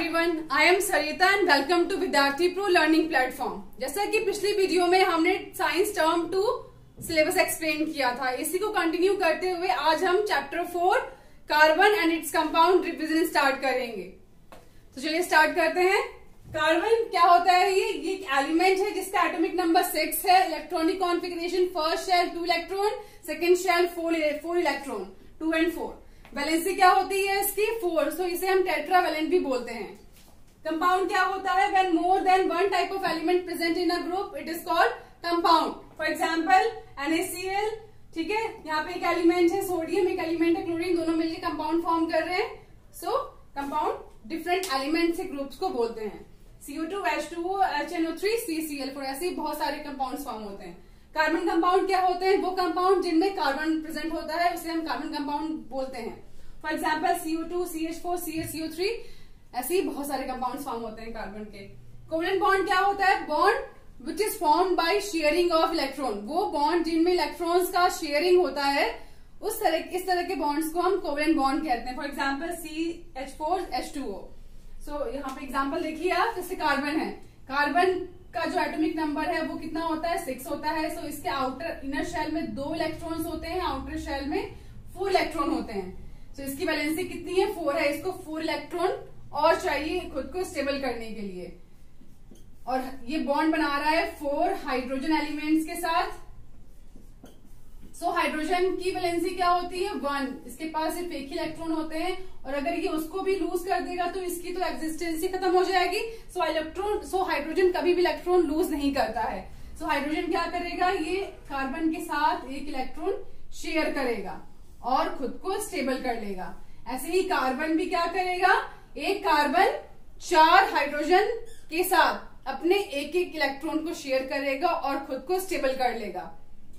Everyone, I am Sarita and welcome to Vidyarthi pro learning platform. जैसा कि पिछली वीडियो में हमने साइंस टर्म 2 सिलेबस एक्सप्लेन किया था, इसी को कंटिन्यू करते हुए आज हम chapter 4 carbon and its compound revision start करेंगे। तो चलिए स्टार्ट करते हैं। कार्बन क्या होता है? ये एक एलिमेंट है जिसका एटॉमिक नंबर 6 है। Electronic configuration first shell 2 electron, second shell 4 electron, 2 and 4। Valency क्या होती है इसकी? 4। सो इसे हम टेट्रावैलेंट भी बोलते हैं। कंपाउंड क्या होता है? When more than one type of element present in a group it is called compound. For example NaCl, ठीक है, यहाँ पे एक एलिमेंट है सोडियम, एक एलिमेंट है क्लोरीन, दोनों मिलकर कंपाउंड फॉर्म कर रहे हैं। सो कंपाउंड डिफरेंट एलिमेंट से ग्रुप्स को बोलते हैं। CO2, H2O, HNO3, CCl4, ऐसे ही बहुत सारे कंपाउंड फॉर्म होते हैं। कार्बन कंपाउंड क्या होते हैं? वो कंपाउंड जिनमें कार्बन प्रेजेंट होता है उसे हम कार्बन कंपाउंड बोलते हैं। For example CO2, CH4, CH3, ऐसे ही बहुत सारे कंपाउंड फॉर्म होते हैं कार्बन के। कोवेलेंट बॉन्ड क्या होता है? Bond which is formed by sharing of electron. वो बॉन्ड जिनमें इलेक्ट्रॉन्स का शेयरिंग होता है इस तरह के बॉन्ड्स को हम कोवेलेंट बॉन्ड कहते हैं। For example CH4, H2O। सो यहाँ पे एग्जाम्पल देखिए आप, जैसे कार्बन है, कार्बन का जो एटॉमिक नंबर है वो कितना होता है? 6 होता है। सो इसके आउटर इनर शेल में 2 इलेक्ट्रॉन्स होते हैं, आउटर शेल में 4 इलेक्ट्रॉन होते हैं। सो इसकी वैलेंसी कितनी है? 4 है। इसको 4 इलेक्ट्रॉन और चाहिए खुद को स्टेबल करने के लिए, और ये बॉन्ड बना रहा है 4 हाइड्रोजन एलिमेंट्स के साथ। सो हाइड्रोजन की वैलेंसी क्या होती है? 1। इसके पास सिर्फ एक ही इलेक्ट्रॉन होते हैं, और अगर ये उसको भी लूज कर देगा तो इसकी तो एग्जिस्टेंस ही खत्म हो जाएगी। सो हाइड्रोजन कभी भी इलेक्ट्रॉन लूज नहीं करता है। सो हाइड्रोजन क्या करेगा? ये कार्बन के साथ एक इलेक्ट्रॉन शेयर करेगा और खुद को स्टेबल कर लेगा। ऐसे ही कार्बन भी क्या करेगा? एक कार्बन 4 हाइड्रोजन के साथ अपने एक इलेक्ट्रॉन को शेयर करेगा और खुद को स्टेबल कर लेगा।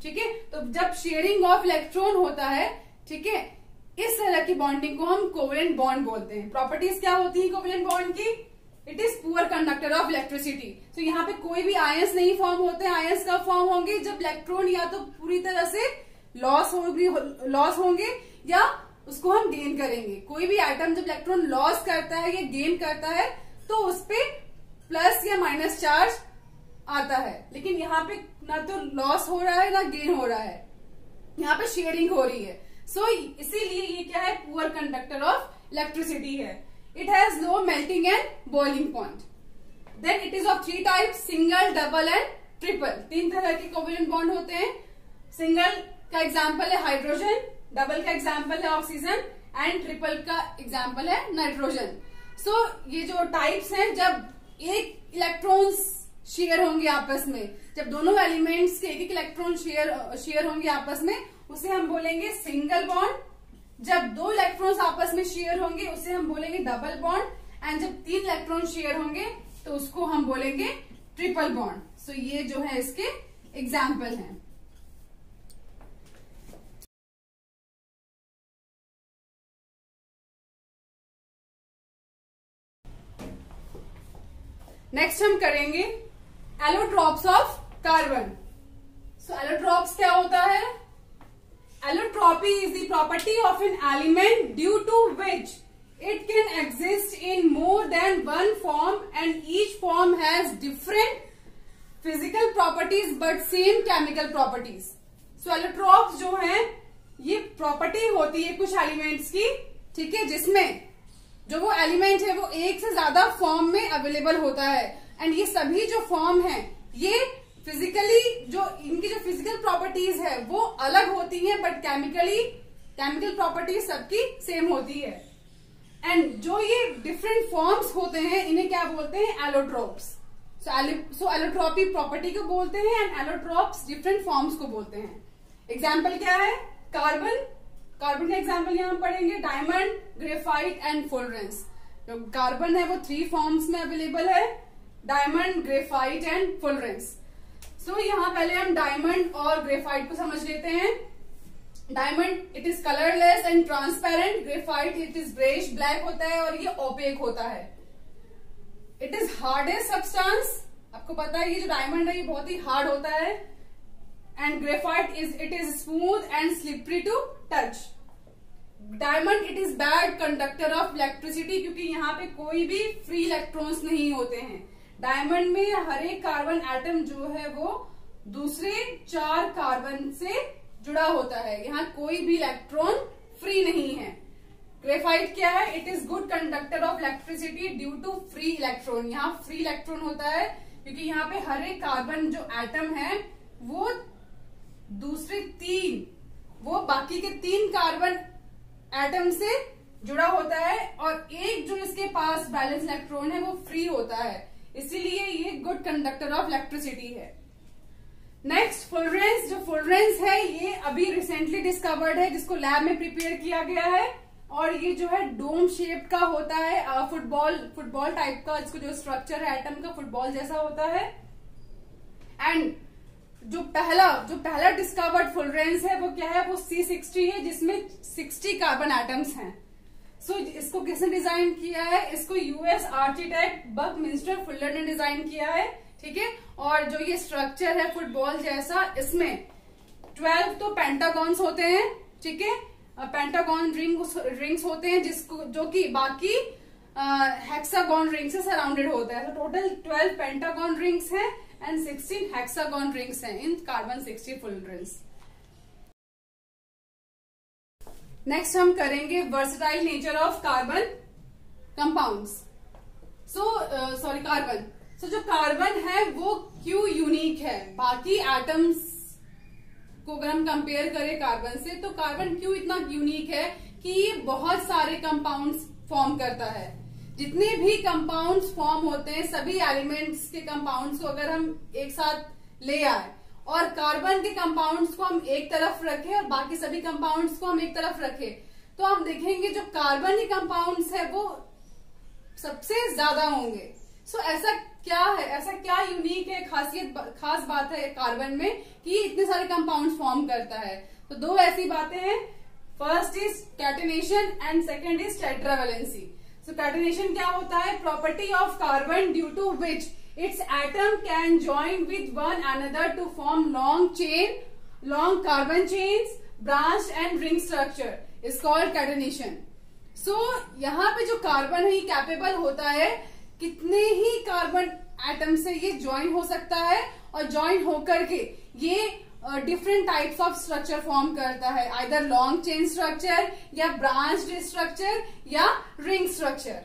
ठीक है, तो जब शेयरिंग ऑफ इलेक्ट्रॉन होता है, ठीक है, इस तरह की बॉन्डिंग को हम कोवेलेंट बॉन्ड बोलते हैं। प्रॉपर्टीज क्या होती है कोवेलेंट बॉन्ड की? It is poor conductor of electricity. तो यहाँ पे कोई भी आयंस नहीं फॉर्म होते हैं। आयंस कब फॉर्म होंगे? जब इलेक्ट्रॉन या तो पूरी तरह से लॉस होंगे या उसको हम गेन करेंगे। कोई भी आइटम जब इलेक्ट्रॉन लॉस करता है या गेन करता है तो उस पे प्लस या माइनस चार्ज आता है, लेकिन यहाँ पे ना तो लॉस हो रहा है ना गेन हो रहा है, यहाँ पे शेयरिंग हो रही है। सो इसीलिए ये क्या है? पुअर कंडक्टर ऑफ इलेक्ट्रिसिटी है। It has low melting and boiling point. Then it is of 3 type, single, double and triple. 3 तरह के कोवेलेंट बॉन्ड होते हैं। सिंगल का एग्जाम्पल है हाइड्रोजन, डबल का एग्जाम्पल है ऑक्सीजन एंड ट्रिपल का एग्जाम्पल है नाइट्रोजन। सो ये जो टाइप्स हैं, जब एक इलेक्ट्रॉन्स शेयर होंगे आपस में, जब दोनों एलिमेंट्स के एक इलेक्ट्रॉन शेयर होंगे आपस में, उसे हम बोलेंगे सिंगल बॉन्ड। जब 2 इलेक्ट्रॉन्स आपस में शेयर होंगे उसे हम बोलेंगे डबल बॉन्ड। एंड जब 3 इलेक्ट्रॉन शेयर होंगे तो उसको हम बोलेंगे ट्रिपल बॉन्ड। सो ये जो है इसके एग्जाम्पल हैं। नेक्स्ट हम करेंगे allotropes of carbon. So allotropes क्या होता है? Allotropy is the property of an element due to which it can exist in more than one form and each form has different physical properties but same chemical properties. So allotropes जो हैं ये property होती है कुछ elements की, ठीक है, जिसमें जो वो एलिमेंट है वो एक से ज्यादा फॉर्म में अवेलेबल होता है। एंड ये सभी जो फॉर्म है ये फिजिकली जो इनकी जो फिजिकल प्रॉपर्टीज है वो अलग होती हैं, बट केमिकल प्रॉपर्टीज सबकी सेम होती है। एंड जो ये डिफरेंट फॉर्म्स होते हैं इन्हें क्या बोलते हैं? एलोट्रोप्स। सो एलोट्रोपी प्रॉपर्टी को बोलते हैं एंड एलोट्रोप्स डिफरेंट फॉर्म्स को बोलते हैं। एग्जाम्पल क्या है? कार्बन का एग्जाम्पल यहाँ पढ़ेंगे, डायमंड, ग्रेफाइट एंड फुलरेंस। जो कार्बन है वो 3 फॉर्म्स में अवेलेबल है, डायमंड, ग्रेफाइट एंड फुलरेंस। सो यहाँ पहले हम डायमंड और ग्रेफाइट को समझ लेते हैं। Diamond it is colourless and transparent, graphite it is greyish black होता है और ये ओपेक होता है। It is hardest substance. आपको पता है ये जो डायमंड है ये बहुत ही हार्ड होता है। And graphite it is smooth and slippery to touch. Diamond it is bad conductor of electricity, क्योंकि यहाँ पे कोई भी फ्री इलेक्ट्रॉन्स नहीं होते हैं। डायमंड में हर एक कार्बन एटम जो है वो दूसरे 4 कार्बन से जुड़ा होता है, यहाँ कोई भी इलेक्ट्रॉन फ्री नहीं है। ग्रेफाइट क्या है? It is good conductor of electricity due to free electron, यहाँ फ्री इलेक्ट्रॉन होता है क्योंकि यहाँ पे हर एक कार्बन जो एटम है वो दूसरे 3, वो बाकी के 3 कार्बन एटम से जुड़ा होता है और एक जो इसके पास बैलेंस इलेक्ट्रॉन है वो फ्री होता है, इसीलिए ये गुड कंडक्टर ऑफ इलेक्ट्रिसिटी है। नेक्स्ट फुलरेंस, जो फुलरेंस है ये अभी रिसेंटली डिस्कवर्ड है, जिसको लैब में प्रिपेयर किया गया है और ये जो है डोम शेप का होता है, फुटबॉल टाइप का, इसको जो स्ट्रक्चर है एटम का फुटबॉल जैसा होता है। एंड जो पहला डिस्कवर्ड फुलरेंस है वो क्या है? वो C60 है, जिसमें 60 कार्बन एटम्स हैं। सो इसको किसने डिजाइन किया है? इसको यूएस आर्किटेक्ट बकमिंस्टर फुलर ने डिजाइन किया है, ठीक है। और जो ये स्ट्रक्चर है फुटबॉल जैसा, इसमें 12 तो पेंटागॉन्स होते हैं, ठीक है, पेंटागॉन रिंग्स होते हैं जो कि बाकी हेक्सागॉन रिंग से सराउंडेड होता है। तो टोटल 12 पेंटागॉन रिंग्स हैं एंड 16 हेक्सागॉन रिंग्स हैं इन कार्बन 60 फुलरेंस। नेक्स्ट हम करेंगे versatile nature of carbon compounds. Carbon. जो कार्बन है वो क्यों यूनिक है बाकी एटम्स को अगर हम कंपेयर करें कार्बन से, तो कार्बन क्यों इतना यूनिक है कि ये बहुत सारे कंपाउंड्स फॉर्म करता है। जितने भी कंपाउंड्स फॉर्म होते हैं सभी एलिमेंट्स के कंपाउंड्स को अगर हम एक साथ ले आए और कार्बन के कंपाउंड्स को हम एक तरफ रखें और बाकी सभी कंपाउंड्स को हम एक तरफ रखें, तो आप देखेंगे जो कार्बन के कंपाउंड्स है वो सबसे ज्यादा होंगे। ऐसा क्या है, ऐसा क्या यूनिक है, खास बात है कार्बन में कि इतने सारे कंपाउंड्स फॉर्म करता है? तो 2 ऐसी बातें हैं, first is catenation and second is tetravalency. Catenation क्या होता है? Property of carbon due to which its atom can join with one another to form long carbon chains, branched and ring structure is called catenation. यहाँ पे जो carbon है ये capable होता है कितने ही कार्बन एटम से ये ज्वाइन हो सकता है और ज्वाइन होकर के ये different types of structure form करता है, आइदर लॉन्ग चेन स्ट्रक्चर या ब्रांच्ड स्ट्रक्चर या रिंग स्ट्रक्चर।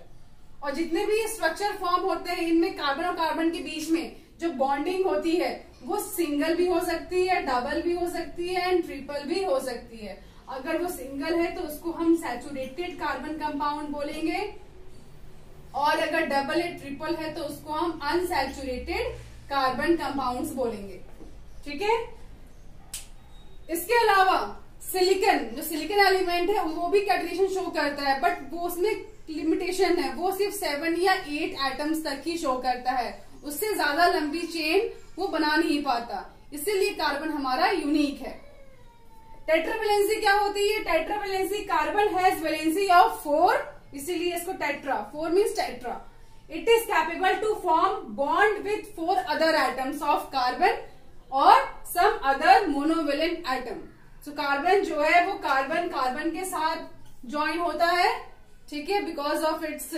और जितने भी स्ट्रक्चर फॉर्म होते हैं इनमें कार्बन और कार्बन के बीच में जो बॉन्डिंग होती है वो सिंगल भी हो सकती है, डबल भी हो सकती है एंड ट्रिपल भी हो सकती है। अगर वो सिंगल है तो उसको हम सैचुरेटेड कार्बन कंपाउंड बोलेंगे और अगर डबल या ट्रिपल है तो उसको हम अनसैचुरेटेड कार्बन कंपाउंड्स बोलेंगे, ठीक है। इसके अलावा जो सिलिकन एलिमेंट है वो भी कैटेनेशन शो करता है, बट वो उसमें लिमिटेशन है, वो सिर्फ 7 या 8 एटम्स तक ही शो करता है, उससे ज्यादा लंबी चेन वो बना नहीं पाता, इसीलिए कार्बन हमारा यूनिक है। टेट्रावैलेंसी क्या होती है? Tetravalency, carbon has valency of 4, इसीलिए इसको tetra, 4 means tetra. It is capable to form bond with 4 other atoms of carbon और some other monovalent atom. Carbon जो है वो कार्बन के साथ ज्वाइन होता है, ठीक है, बिकॉज ऑफ इट्स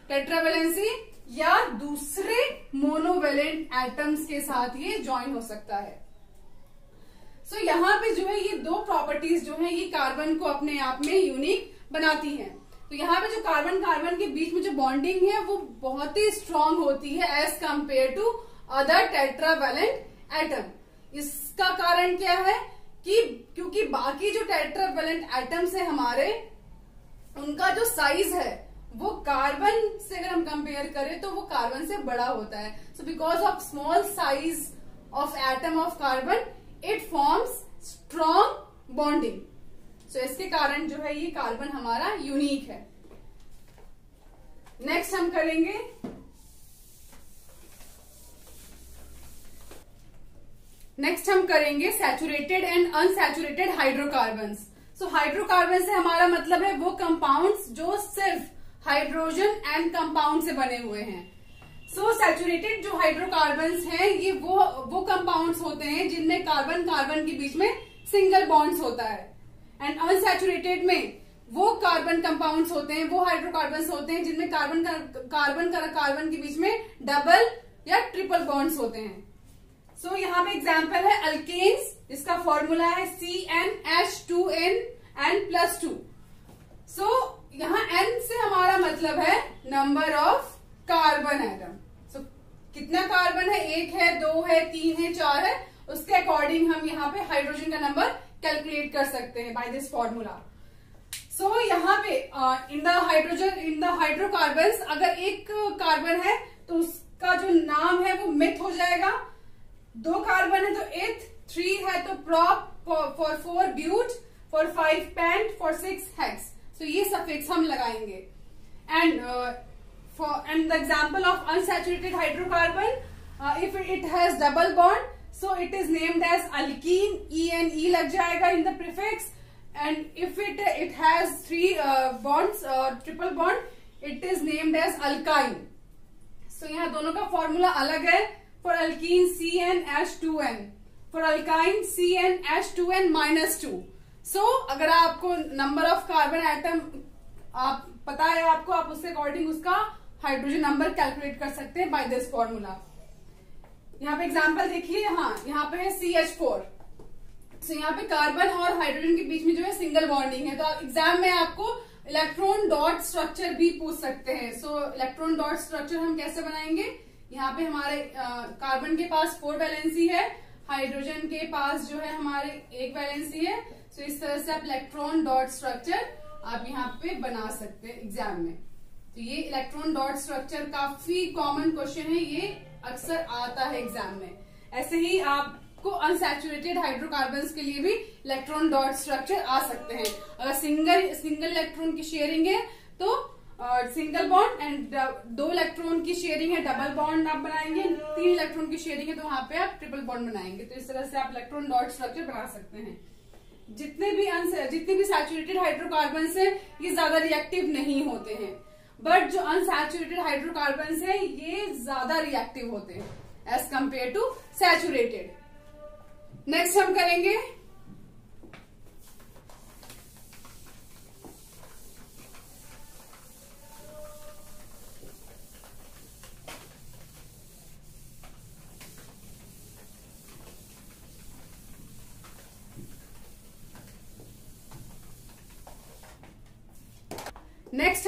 टेट्रावैलेंसी, या दूसरे मोनोवेलेंट एटम्स के साथ ये ज्वाइन हो सकता है। यहाँ पे जो है ये 2 प्रॉपर्टीज जो है ये कार्बन को अपने आप में यूनिक बनाती हैं। तो यहाँ पे जो कार्बन के बीच में जो बॉन्डिंग है वो बहुत ही स्ट्रांग होती है as compare to other tetravalent atom. इसका कारण क्या है कि क्योंकि बाकी जो टेट्रावैलेंट एटम्स है हमारे, उनका जो साइज है वो कार्बन से अगर हम कंपेयर करें तो वो कार्बन से बड़ा होता है। Because of small size of atom of carbon it forms strong bonding. इसके कारण जो है ये कार्बन हमारा यूनिक है। नेक्स्ट हम करेंगे saturated and unsaturated hydrocarbons. Hydrocarbon से हमारा मतलब है वो कंपाउंड्स जो सिर्फ हाइड्रोजन एंड कंपाउंड से बने हुए हैं। सैचुरेटेड जो हाइड्रोकार्बन्स हैं ये वो कंपाउंड्स होते हैं जिनमें कार्बन के बीच में सिंगल बॉन्ड्स होता है। एंड अनसैचुरेटेड में वो कार्बन कंपाउंड्स होते हैं, वो हाइड्रोकार्बन्स होते हैं जिनमें कार्बन के बीच में डबल या ट्रिपल बॉन्ड्स होते हैं। सो यहाँ पे एग्जांपल है अल्केन्स, जिसका फॉर्मूला है CnH2n+2। सो यहाँ n से हमारा मतलब है नंबर ऑफ कार्बन एटम। सो कितना कार्बन है, 1 है, 2 है, 3 है, 4 है, उसके अकॉर्डिंग हम यहाँ पे हाइड्रोजन का नंबर कैलकुलेट कर सकते हैं बाय दिस फॉर्मूला। सो यहाँ पे इन द हाइड्रोकार्बन्स अगर एक कार्बन है तो उसका जो नाम है वो मिथ हो जाएगा, 2 कार्बन है तो एथ, 3 है तो prop, for 4 but, for 5 pent, for 6 hex. So ये सफिक्स हम लगाएंगे। And the example of unsaturated hydrocarbon, if it has double bond so it is named as alkene, ENE लग जाएगा in the prefix. And if it has 3 bonds, triple bond, it is named as alkyne. So यहाँ दोनों का formula अलग है। For alkene CnH2n, for alkyne CnH2n-2। So अगर आपको number of carbon atom आप पता है आपको, आप उसके अकॉर्डिंग उसका हाइड्रोजन नंबर कैलकुलेट कर सकते हैं बाय दिस फॉर्मूला। यहाँ पे एग्जांपल देखिए, यहाँ पे है CH4। सो यहाँ पे कार्बन और हाइड्रोजन के बीच में जो है सिंगल बॉन्डिंग है, तो एग्जाम में आपको इलेक्ट्रॉन डॉट स्ट्रक्चर भी पूछ सकते हैं। सो इलेक्ट्रॉन डॉट स्ट्रक्चर हम कैसे बनाएंगे, यहाँ पे हमारे कार्बन के पास 4 वैलेंसी है, हाइड्रोजन के पास जो है हमारे 1 वैलेंसी है। सो इस तरह से आप इलेक्ट्रॉन डॉट स्ट्रक्चर आप यहाँ पे बना सकते हैं एग्जाम में। तो ये इलेक्ट्रॉन डॉट स्ट्रक्चर काफी कॉमन क्वेश्चन है, ये अक्सर आता है एग्जाम में। ऐसे ही आपको अनसैचुरेटेड हाइड्रोकार्बन्स के लिए भी इलेक्ट्रॉन डॉट स्ट्रक्चर आ सकते हैं। अगर सिंगल इलेक्ट्रॉन की शेयरिंग है तो सिंगल बॉन्ड, एंड 2 इलेक्ट्रॉन की शेयरिंग है डबल बॉन्ड आप बनाएंगे, 3 इलेक्ट्रॉन की शेयरिंग है तो वहां पे आप ट्रिपल बॉन्ड बनाएंगे। तो इस तरह से आप इलेक्ट्रॉन डॉट स्ट्रक्चर बना सकते हैं। जितने भी सैचुरेटेड हाइड्रोकार्बन्स है ये ज्यादा रिएक्टिव नहीं होते हैं, बट जो अनसैचुरेटेड हाइड्रोकार्बन्स है ये ज्यादा रिएक्टिव होते हैं as compare to saturated. Next हम करेंगे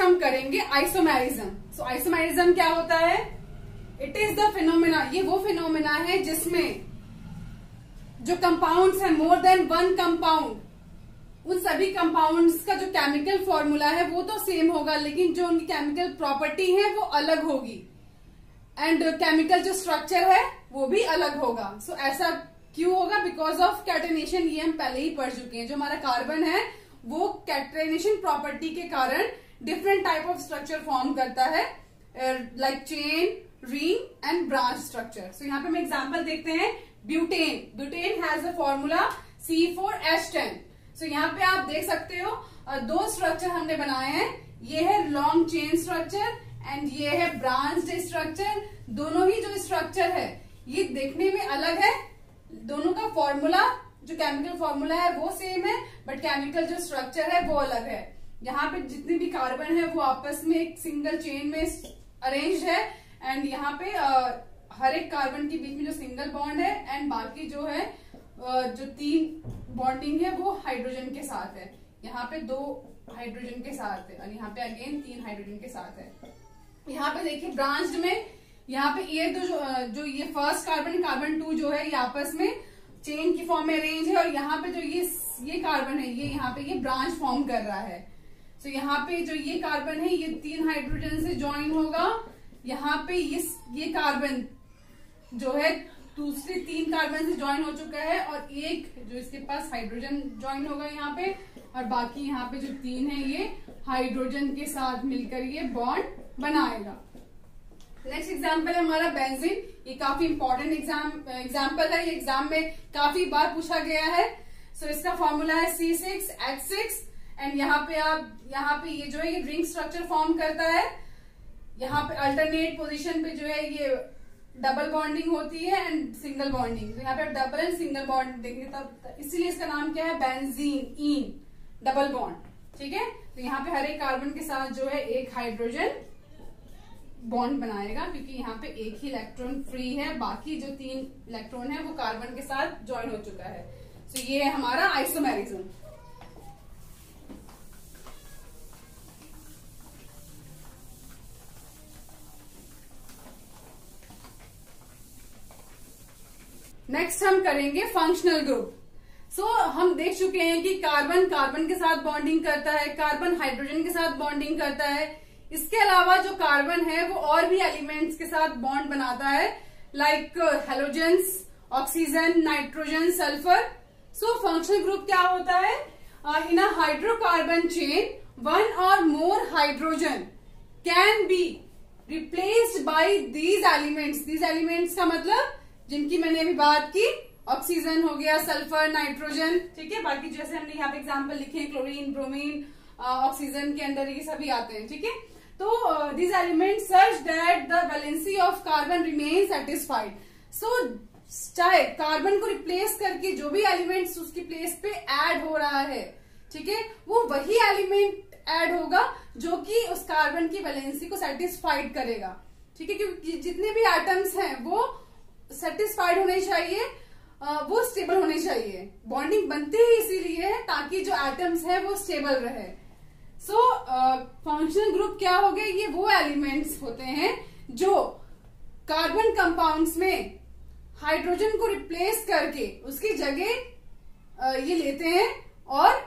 हम करेंगे आइसोमेरिज्म। सो आइसोमेरिज्म क्या होता है, इट इज द फिनोमेना, ये वो फिनोमेना है जिसमें जो कंपाउंड्स है मोर देन 1 कंपाउंड, उन सभी कंपाउंड्स का जो केमिकल फॉर्मूला है वो तो सेम होगा, लेकिन जो उनकी केमिकल प्रॉपर्टी है वो अलग होगी, एंड केमिकल जो स्ट्रक्चर है वो भी अलग होगा। सो ऐसा क्यों होगा, बिकॉज ऑफ कैटेनेशन, ये हम पहले ही पढ़ चुके हैं। जो हमारा कार्बन है वो कैटेनेशन प्रॉपर्टी के कारण different type of structure form करता है, like chain, ring and branch structure. So यहाँ पे हम एग्जांपल देखते हैं, butane. Butane has a formula C4H10। So यहाँ पे आप देख सकते हो 2 स्ट्रक्चर हमने बनाए हैं, ये है लॉन्ग चेन स्ट्रक्चर एंड ये है ब्रांच स्ट्रक्चर। दोनों ही जो स्ट्रक्चर है ये देखने में अलग है, दोनों का फॉर्मूला जो केमिकल फॉर्मूला है वो सेम है, बट केमिकल जो स्ट्रक्चर है वो अलग है। यहाँ पे जितने भी कार्बन है वो आपस में एक सिंगल चेन में अरेंज है, एंड यहाँ पे हर एक कार्बन के बीच में जो सिंगल बॉन्ड है, एंड बाकी जो है जो 3 बॉन्डिंग है वो हाइड्रोजन के साथ है। यहाँ पे 2 हाइड्रोजन के साथ है और यहाँ पे अगेन 3 हाइड्रोजन के साथ है। यहाँ पे देखिए ब्रांच्ड में यहाँ पे ये जो ये फर्स्ट कार्बन 2 जो है ये आपस में चेन की फॉर्म में अरेंज है, और यहाँ पे जो ये कार्बन है ये यहाँ पे ये ब्रांच फॉर्म कर रहा है। तो यहाँ पे जो ये कार्बन है ये 3 हाइड्रोजन से ज्वाइन होगा, यहाँ पे ये कार्बन जो है दूसरे 3 कार्बन से ज्वाइन हो चुका है, और एक जो इसके पास हाइड्रोजन ज्वाइन होगा यहाँ पे, और बाकी यहाँ पे जो 3 है ये हाइड्रोजन के साथ मिलकर ये बॉन्ड बनाएगा। नेक्स्ट एग्जाम्पल है हमारा बेंजीन। ये काफी इंपॉर्टेंट एग्जाम्पल है, ये एग्जाम में काफी बार पूछा गया है। सो इसका फॉर्मूला है C6H6, एंड यहाँ पे ये जो है ये रिंग स्ट्रक्चर फॉर्म करता है। यहाँ पे अल्टरनेट पोजीशन पे जो है ये डबल बॉन्डिंग होती है एंड सिंगल बॉन्डिंग। तो यहाँ पे डबल एंड सिंगल बॉन्ड देंगे तब, इसीलिए इसका नाम क्या है बेंजीन, इन डबल बॉन्ड। ठीक है, तो यहाँ पे हर एक कार्बन के साथ जो है एक हाइड्रोजन बॉन्ड बनाएगा, क्योंकि यहाँ पे एक ही इलेक्ट्रॉन फ्री है, बाकी जो 3 इलेक्ट्रॉन है वो कार्बन के साथ ज्वाइन हो चुका है। तो ये है हमारा आइसोमेरिज्म। नेक्स्ट हम करेंगे फंक्शनल ग्रुप। हम देख चुके हैं कि कार्बन कार्बन के साथ बॉन्डिंग करता है, कार्बन हाइड्रोजन के साथ बॉन्डिंग करता है। इसके अलावा जो कार्बन है वो और भी एलिमेंट्स के साथ बॉन्ड बनाता है, like halogens, oxygen, nitrogen, sulphur. Functional group क्या होता है? In a hydrocarbon chain 1 or more hydrogen can be replaced by these elements. These elements का मतलब जिनकी मैंने अभी बात की, ऑक्सीजन हो गया, सल्फर, नाइट्रोजन, ठीक है। बाकी जैसे हमने यहाँ पे एग्जाम्पल लिखे हैं, क्लोरीन, ब्रोमीन, ऑक्सीजन के अंदर ये सभी आते हैं, ठीक है। तो these elements such that the valency of carbon remain satisfied. चाहे कार्बन को रिप्लेस करके जो भी एलिमेंट्स उसकी प्लेस पे ऐड हो रहा है, ठीक है, वो वही एलिमेंट ऐड होगा जो कि उस कार्बन की वैलेंसी को सेटिस्फाइड करेगा, ठीक है। क्योंकि जितने भी एटम्स हैं वो सेटिस्फाइड होने चाहिए, वो स्टेबल होने चाहिए। बॉन्डिंग बनती ही इसीलिए है ताकि जो एटम्स है वो स्टेबल रहे। फंक्शनल ग्रुप क्या हो गए? ये वो एलिमेंट्स होते हैं जो कार्बन कंपाउंड्स में हाइड्रोजन को रिप्लेस करके उसकी जगह ये लेते हैं, और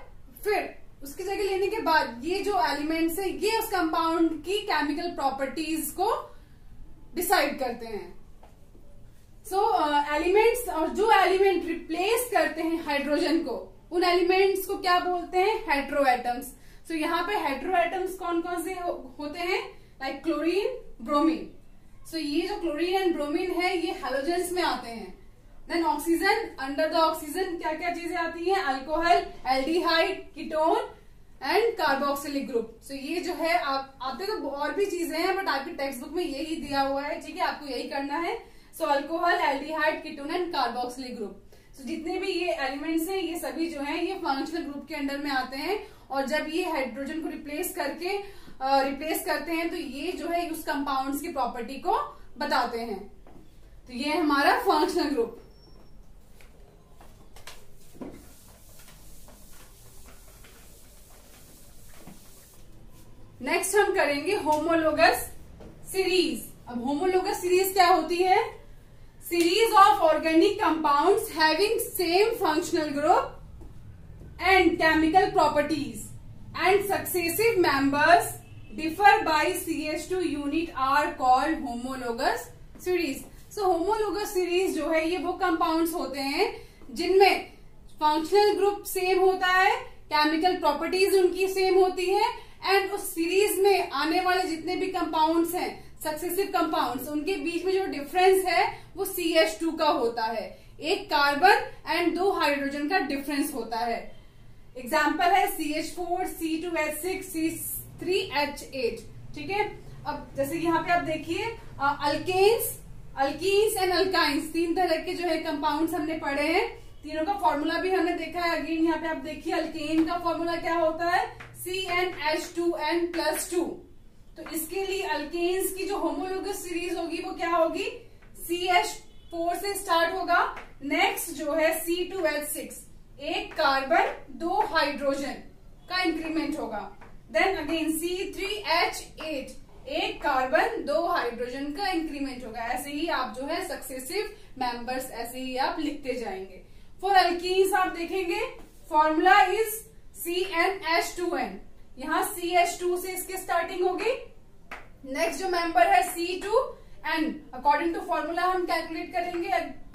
फिर उसकी जगह लेने के बाद ये जो एलिमेंट्स है ये उस कंपाउंड की केमिकल प्रॉपर्टीज को डिसाइड करते हैं। एलिमेंट्स और जो एलिमेंट रिप्लेस करते हैं हाइड्रोजन को, उन एलिमेंट्स को क्या बोलते हैं? Hetero atoms. यहाँ पे हेटेरो एटम्स कौन कौन से होते हैं? Like chlorine, bromine. ये जो क्लोरीन एंड ब्रोमीन है ये हैलोजेंस में आते हैं। Then oxygen, under the oxygen क्या क्या चीजें आती हैं? Alcohol, aldehyde, ketone and carboxylic group. ये जो है आते तो और भी चीजें हैं, बट आपकी टेक्स्ट बुक में यही दिया हुआ है, ठीक है, आपको यही करना है। Alcohol, aldehyde, ketone and carboxylic group. जितने भी ये एलिमेंट्स हैं ये सभी जो हैं ये फंक्शनल ग्रुप के अंडर में आते हैं, और जब ये हाइड्रोजन को रिप्लेस करते हैं तो ये जो है उस कंपाउंड्स की प्रॉपर्टी को बताते हैं। तो ये हमारा फंक्शनल ग्रुप। नेक्स्ट हम करेंगे होमोलोगस सीरीज। अब होमोलोगस सीरीज क्या होती है? Series of organic compounds having same functional group and chemical properties and successive members differ by CH2 unit are called homologous series. Homologous series जो है ये वो कंपाउंड्स होते हैं जिनमें फंक्शनल ग्रुप सेम होता है, केमिकल प्रॉपर्टीज उनकी सेम होती है, एंड उस सीरीज में आने वाले जितने भी कंपाउंड्स हैं, सक्सेसिव कंपाउंड्स, उनके बीच में जो डिफरेंस है वो CH2 का होता है। एक कार्बन एंड 2 हाइड्रोजन का डिफरेंस होता है। एग्जाम्पल है CH4, C2H6, C3H8, ठीक है। अब जैसे यहाँ पे आप देखिए अल्कीन्स एंड अल्काइंस, 3 तरह के जो है कंपाउंड्स हमने पढ़े हैं, तीनों का फॉर्मूला भी हमने देखा है। अगेन यहाँ पे आप देखिए अल्केन का फॉर्मूला क्या होता है? CnH2n+2। तो इसके लिए अल्केन्स की जो होमोलोगस सीरीज होगी वो क्या होगी? CH4 से स्टार्ट होगा, नेक्स्ट जो है C2H6, एक कार्बन 2 हाइड्रोजन का इंक्रीमेंट होगा, देन अगेन C3H8, एक कार्बन 2 हाइड्रोजन का इंक्रीमेंट होगा। ऐसे ही आप जो है सक्सेसिव मेंबर्स ऐसे ही आप लिखते जाएंगे। फॉर अल्कीन्स आप देखेंगे फॉर्मूला इज CnH2n, यहाँ CH2 से इसकी स्टार्टिंग होगी, नेक्स्ट जो मेंबर है C2n, अकॉर्डिंग टू फॉर्मूला हम कैलकुलेट करेंगे,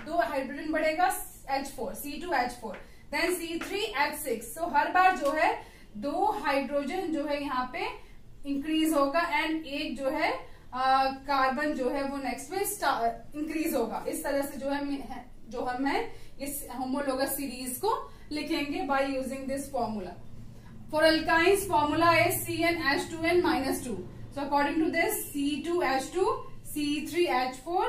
2 हाइड्रोजन बढ़ेगा H4, C2H4, देन C3H6। तो हर बार जो है 2 हाइड्रोजन जो है यहाँ पे इंक्रीज होगा, एंड एक जो है कार्बन जो है वो नेक्स्ट में इंक्रीज होगा। इस तरह से जो हम है इस होमोलोगस सीरीज को लिखेंगे by using this formula. For alkynes formula is CnH2n-2। So according to this C2H2, C3H4,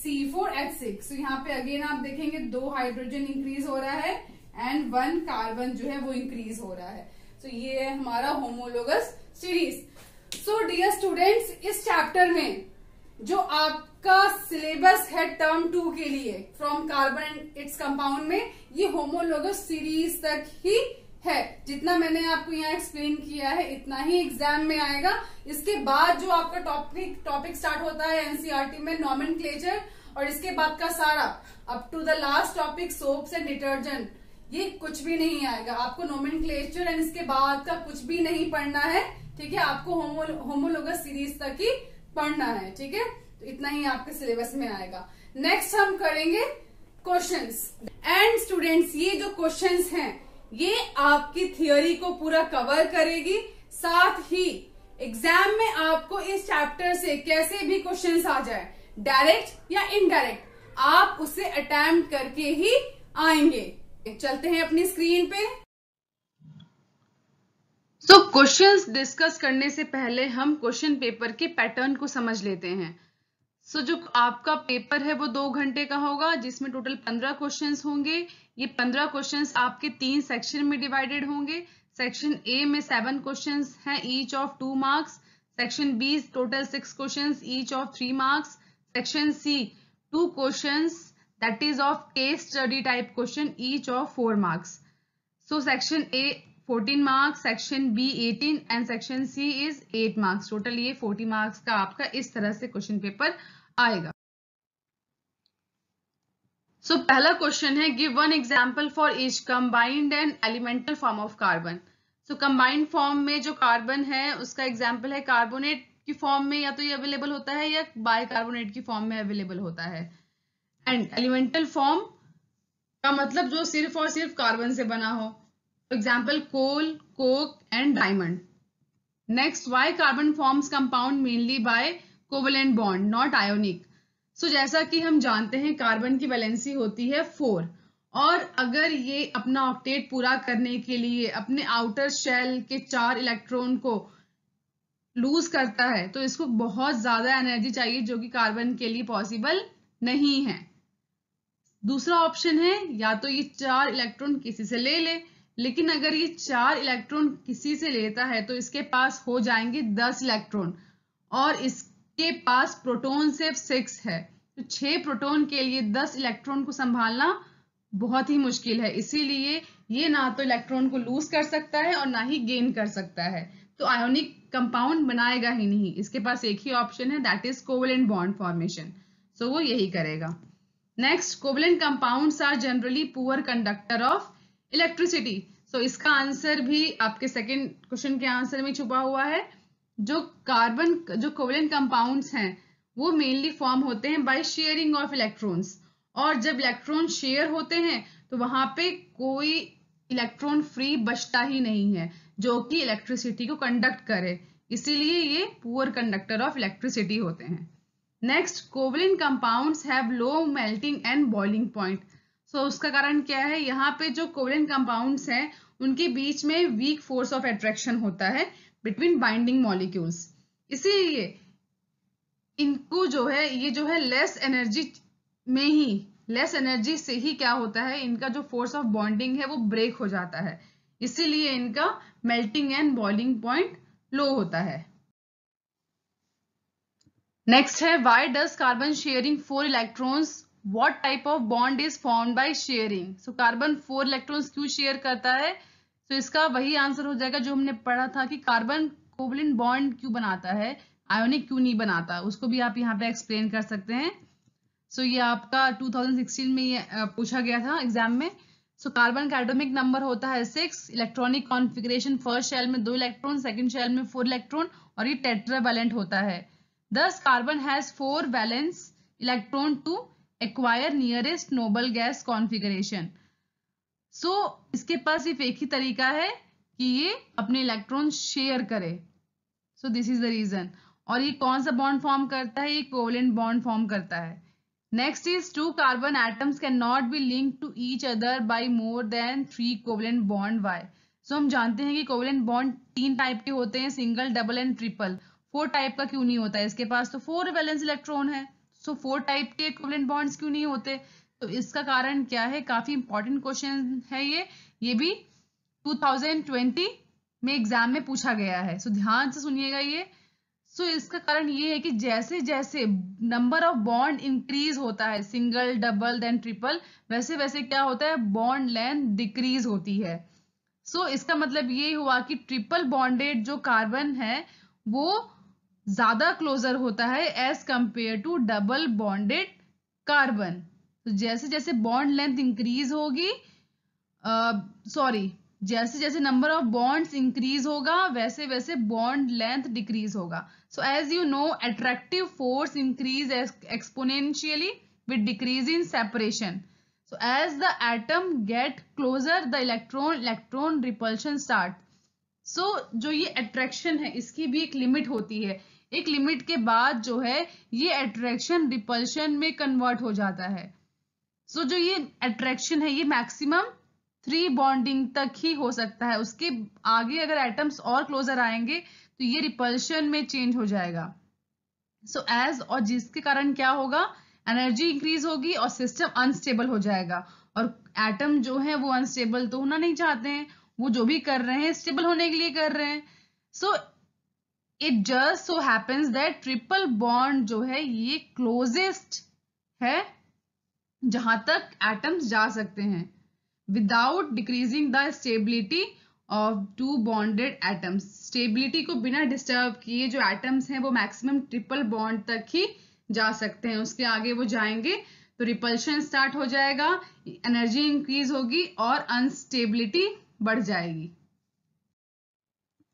C4H6। तो यहाँ पे अगेन आप देखेंगे 2 हाइड्रोजन इंक्रीज हो रहा है एंड 1 कार्बन जो है वो इंक्रीज हो रहा है। तो ये है हमारा homologous series. So dear students, इस चैप्टर में जो आपका सिलेबस है टर्म 2 के लिए from carbon and its compound में, ये होमोलोगस सीरीज तक ही है। जितना मैंने आपको यहाँ एक्सप्लेन किया है इतना ही एग्जाम में आएगा। इसके बाद जो आपका टॉपिक स्टार्ट होता है एनसीईआरटी में नॉमेनक्लेचर, और इसके बाद का सारा up to the last topic soaps and detergent, ये कुछ भी नहीं आएगा। आपको नॉमेनक्लेचर एंड इसके बाद का कुछ भी नहीं पढ़ना है, ठीक है। आपको होमोलोगस सीरीज तक ही पढ़ना है, ठीक है। तो इतना ही आपके सिलेबस में आएगा। नेक्स्ट हम करेंगे क्वेश्चंस। एंड स्टूडेंट्स, ये जो क्वेश्चंस हैं ये आपकी थियोरी को पूरा कवर करेगी, साथ ही एग्जाम में आपको इस चैप्टर से कैसे भी क्वेश्चंस आ जाए, डायरेक्ट या इनडायरेक्ट, आप उसे अटेम्प्ट करके ही आएंगे। चलते हैं अपनी स्क्रीन पे। सो क्वेश्चंस डिस्कस करने से पहले हम क्वेश्चन पेपर के पैटर्न को समझ लेते हैं। सो जो आपका पेपर है वो 2 घंटे का होगा, जिसमें टोटल 15 क्वेश्चंस होंगे। ये 15 क्वेश्चंस आपके 3 सेक्शन में डिवाइडेड होंगे। सेक्शन ए में 7 क्वेश्चंस हैं, each of 2 marks. Section B total 6 questions, each of 3 marks. Section C 2 questions that is of case study type question, each of 4 marks. So section A 14 marks, section B 18 and section C is 8 marks. Total ये 40 marks का आपका इस तरह से question paper आएगा। सो पहला question है, give one example for each combined and elemental form of carbon. So combined form में जो कार्बन है उसका एग्जांपल है कार्बोनेट की फॉर्म में या तो ये अवेलेबल होता है या बाइकार्बोनेट की फॉर्म में अवेलेबल होता है। एंड एलिमेंटल फॉर्म का मतलब जो सिर्फ और सिर्फ कार्बन से बना हो, example coal, coke and diamond. Next, why carbon forms compound mainly by covalent bond not ionic. So जैसा कि हम जानते हैं कार्बन की वैलेंसी होती है 4, और अगर ये अपना ऑक्टेट पूरा करने के लिए अपने आउटर शेल के 4 इलेक्ट्रॉन को लूज करता है तो इसको बहुत ज्यादा एनर्जी चाहिए, जो कि कार्बन के लिए पॉसिबल नहीं है। दूसरा ऑप्शन है, या तो ये 4 इलेक्ट्रॉन किसी से ले ले, लेकिन अगर ये 4 इलेक्ट्रॉन किसी से लेता है तो इसके पास हो जाएंगे 10 इलेक्ट्रॉन, और इसके पास प्रोटॉन सिर्फ 6 है। तो 6 प्रोटॉन के लिए 10 इलेक्ट्रॉन को संभालना बहुत ही मुश्किल है, इसीलिए ये ना तो इलेक्ट्रॉन को लूज कर सकता है और ना ही गेन कर सकता है, तो आयोनिक कंपाउंड बनाएगा ही नहीं। इसके पास एक ही ऑप्शन है, that is covalent bond formation. So वो यही करेगा। Next, covalent compounds are generally poor conductor of electricity. So इसका आंसर भी आपके सेकेंड क्वेश्चन के आंसर में छुपा हुआ है। जो कोवेलेंट कंपाउंड्स हैं वो मेनली फॉर्म होते हैं बाय शेयरिंग ऑफ इलेक्ट्रॉन्स, और जब इलेक्ट्रॉन शेयर होते हैं तो वहां पे कोई इलेक्ट्रॉन फ्री बचता ही नहीं है जो कि इलेक्ट्रिसिटी को कंडक्ट करे, इसीलिए ये पुअर कंडक्टर ऑफ इलेक्ट्रिसिटी होते हैं। Next, covalent compounds have low melting and boiling point. So उसका कारण क्या है, यहाँ पे जो कोवेलेंट कंपाउंड्स हैं उनके बीच में वीक फोर्स ऑफ अट्रैक्शन होता है बिटवीन बाइंडिंग मॉलिक्यूल्स, इसीलिए इनको जो है लेस एनर्जी से ही क्या होता है, इनका जो फोर्स ऑफ बॉन्डिंग है वो ब्रेक हो जाता है, इसीलिए इनका मेल्टिंग एंड बॉइलिंग पॉइंट लो होता है। नेक्स्ट है, why does carbon sharing 4 electrons, what type of bond is formed by sharing. So carbon 4 electrons क्यों शेयर करता है, तो इसका वही आंसर हो जाएगा जो हमने पढ़ा था कि कार्बन कोवेलेंट बॉन्ड क्यों बनाता है, आयोनिक क्यों नहीं बनाता, उसको भी आप यहाँ पे एक्सप्लेन कर सकते हैं। सो ये आपका 2016 में ये पूछा गया था एग्जाम में। सो कार्बन का एटॉमिक नंबर होता है 6, इलेक्ट्रॉनिक कॉन्फ़िगरेशन फर्स्ट शेल में 2 इलेक्ट्रॉन, सेकंड शेल में 4 इलेक्ट्रॉन, और ये टेट्रावैलेंट होता है। Thus carbon has 4 valence electron to acquire nearest noble gas configuration. So इसके पास सिर्फ एक ही तरीका है कि ये अपने इलेक्ट्रॉन शेयर करे। So this is the reason. और ये कौन सा बॉन्ड फॉर्म करता है, ये कोवेलेंट बॉन्ड फॉर्म करता है। Next is 2 carbon atoms can not be linked to each other by more than 3 covalent bond. Why? So हम जानते हैं कि कोवेलेंट बॉन्ड 3 टाइप के होते हैं, single, double and triple. 4 type का क्यों नहीं होता है, इसके पास तो 4 वैलेंस इलेक्ट्रॉन है, सो 4 टाइप के कोवेलेंट बॉन्ड्स क्यों नहीं होते। तो इसका कारण क्या है, काफी इंपॉर्टेंट क्वेश्चन है ये भी 2020 में एग्जाम में पूछा गया है। सो ध्यान से सुनिएगा ये। सो इसका कारण ये है कि जैसे जैसे नंबर ऑफ बॉन्ड इंक्रीज होता है, सिंगल, डबल, देन ट्रिपल, वैसे वैसे क्या होता है, बॉन्ड लेंथ डिक्रीज होती है। सो इसका मतलब ये हुआ कि ट्रिपल बॉन्डेड जो कार्बन है वो ज्यादा क्लोजर होता है as compare to double bonded carbon. तो जैसे जैसे बॉन्ड लेंथ इंक्रीज होगी, जैसे जैसे नंबर ऑफ बॉन्ड्स इंक्रीज होगा वैसे वैसे बॉन्ड लेंथ डिक्रीज होगा। So as you know, attractive force increase exponentially with decrease in separation. So as the atom get closer, the electron repulsion start. So जो ये attraction है इसकी भी एक लिमिट होती है। एक लिमिट के बाद जो है ये अट्रैक्शन रिपल्शन में कन्वर्ट हो जाता है। So जो ये अट्रैक्शन है ये मैक्सिमम 3 बॉन्डिंग तक ही हो सकता है। उसके आगे अगर एटम्स और क्लोजर आएंगे तो ये रिपल्शन में चेंज हो जाएगा। So as, और जिसके कारण क्या होगा, एनर्जी इंक्रीज होगी और सिस्टम अनस्टेबल हो जाएगा। और एटम जो है वो अनस्टेबल तो होना नहीं चाहते हैं, वो जो भी कर रहे हैं स्टेबल होने के लिए कर रहे हैं। So it just so happens that triple bond जो है ये क्लोजेस्ट है जहां तक एटम्स जा सकते हैं without decreasing the stability of 2 bonded atoms. Stability को बिना डिस्टर्ब किए जो एटम्स हैं वो मैक्सिमम ट्रिपल बॉन्ड तक ही जा सकते हैं। उसके आगे वो जाएंगे तो रिपल्शन स्टार्ट हो जाएगा, एनर्जी इंक्रीज होगी और अनस्टेबिलिटी बढ़ जाएगी।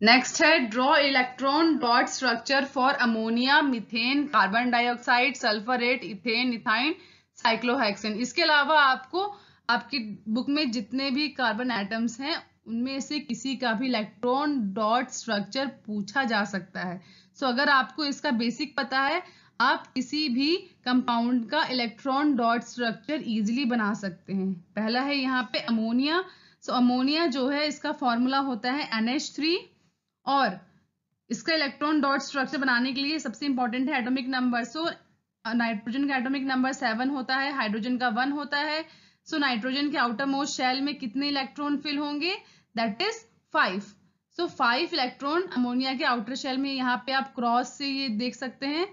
नेक्स्ट है draw electron dot structure for ammonia, methane, carbon dioxide, sulphurate, ethane, ethyne, cyclohexane. इसके अलावा आपको आपकी बुक में जितने भी कार्बन एटम्स हैं उनमें से किसी का भी इलेक्ट्रॉन डॉट स्ट्रक्चर पूछा जा सकता है। सो अगर आपको इसका बेसिक पता है आप किसी भी कंपाउंड का इलेक्ट्रॉन डॉट स्ट्रक्चर इजीली बना सकते हैं। पहला है यहाँ पे अमोनिया। सो अमोनिया जो है इसका फॉर्मूला होता है NH3 और इसका इलेक्ट्रॉन डॉट स्ट्रक्चर बनाने के लिए सबसे इंपॉर्टेंट है एटॉमिक नंबर। सो नाइट्रोजन का एटॉमिक नंबर 7 होता है, हाइड्रोजन का 1 होता है। सो नाइट्रोजन के आउटर मोस्ट शेल में कितने इलेक्ट्रॉन फिल होंगे, that is 5। So 5 electron ammonia के आउटर शेल में यहाँ पे आप क्रॉस से ये देख सकते हैं,